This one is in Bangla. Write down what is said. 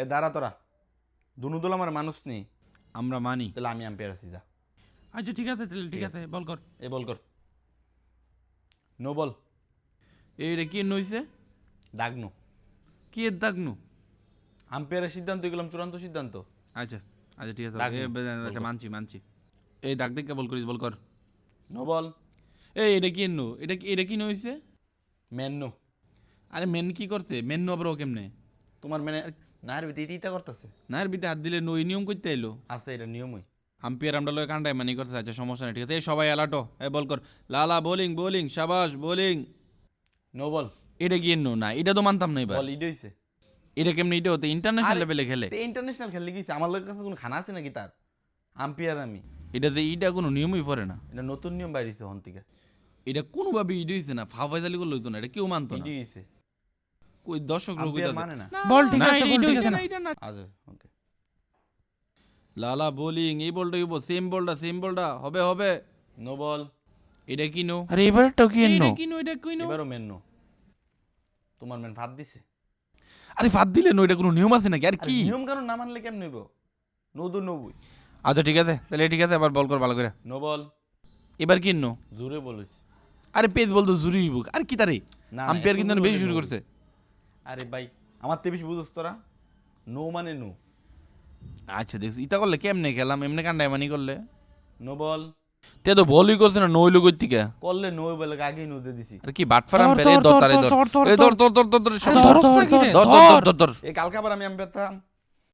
এ দাঁড়া তোরা দুনুদল আমার মানুষ নেই, আমরা মানি। তাহলে আমি আম্পায়ার আছি যা। আচ্ছা ঠিক আছে তাহলে ঠিক আছে বল কর। এ বল কর। No ball. এইটা কি নইছে? দাগ নো। কি এর দাগ নু? আম্পায়ারের সিদ্ধান্ত এগুলো চূড়ান্ত সিদ্ধান্ত। আচ্ছা আচ্ছা ঠিক আছে দাগ নু। আচ্ছা মানছি মানছি। এই দাগ দেখে বল করিস বল কর। No ball. এই এটা কি নু? এটা কি নইছে? Man no. আরে মেন কি করছে? মেন নো আবার ও কেমনে? তোমার মেনে না রে দিদিটা করতেছে। না এর ভিতরে হাত দিলে নো এই নিয়ম করতে এলো। আছে এটা নিয়মই। আম্পিয়ার আমরা লয় কান্ডায় মানি করতে। আচ্ছা সমস্যা নেই ঠিক আছে। এই সবাই অ্যালার্ট এ বল কর। লালা বোলিং বোলিং শাবাশ বোলিং। No ball. এটা কি নো না? এটা তো মানতাম না এবার। বল ইড হইছে। এটা কেমনে এটা হতে ইন্টারন্যাশনাল লেভেলে খেলে? ইন্টারন্যাশনাল খেললে গেছে, আমার লোকের কাছে কোনো খানা আছে নাকি তার? আম্পায়ার আমি। এটাতে ইটা কোনো নিয়মই পড়ে না। এটা নতুন নিয়ম বাইরেছে হন থেকে। এটা কোনোভাবে ইড হইছে না। ফাফাইজালি করলে হইতো না। এটা কেউ মানতো না। ইডি হইছে। কই দর্শক লোক আম্পায়ার মানে না। বল ঠিক না আছে, বল এটা ঠিক হইছে আছে না না। এটা না। আচ্ছা ওকে। লালা বোলিং এই বলটা হইব সেম বলটা হবে হবে। No ball. এটা কি নো? আরে এবারটাও কি এটা নো? কি নো? এটা কি নো? এবারও মেন নো। তোমার মেন ভাত দিছে। আরে ফাদ দিলে নো এটা কোনো নিয়ম আছে নাকি? আর কি? নিয়ম কানুন না মানলে কেমন হইব? নদু নবুই। আচ্ছা ঠিক আছে তাহলে ঠিক আছে আবার বল কর ভালো করে। No ball. এবার কি নো? জোরে বলিস। আরে পেজ বল তো জুরি হইব। আর কি তারে? না, আম্পায়ার এত কিন্তু জোরে বেশি শুরু no। করছে। আরে ভাই আমার তে বেশি বুঝছ তোরা? নো মানে নো। আচ্ছা দেখছি ইতা করলে কেমনে খেলাম? এমনি কান্ডায় মানি করলে? No ball. তে তো বলই করছে না নইলো কই থেকে? করলে নো বলে আগেই নো দিয়ে দিছি। আর কি বাটফার ধর, আম্পায়ার এই ধর, ধর তারে ধর, ধর। ধর, এই ধর, ধর ধর ধর ধর ধর আরে ধর, ধর, ধর, ধর ধর। ধর ধর। এই কালকে আবার আমি আম্পায়ার থাম।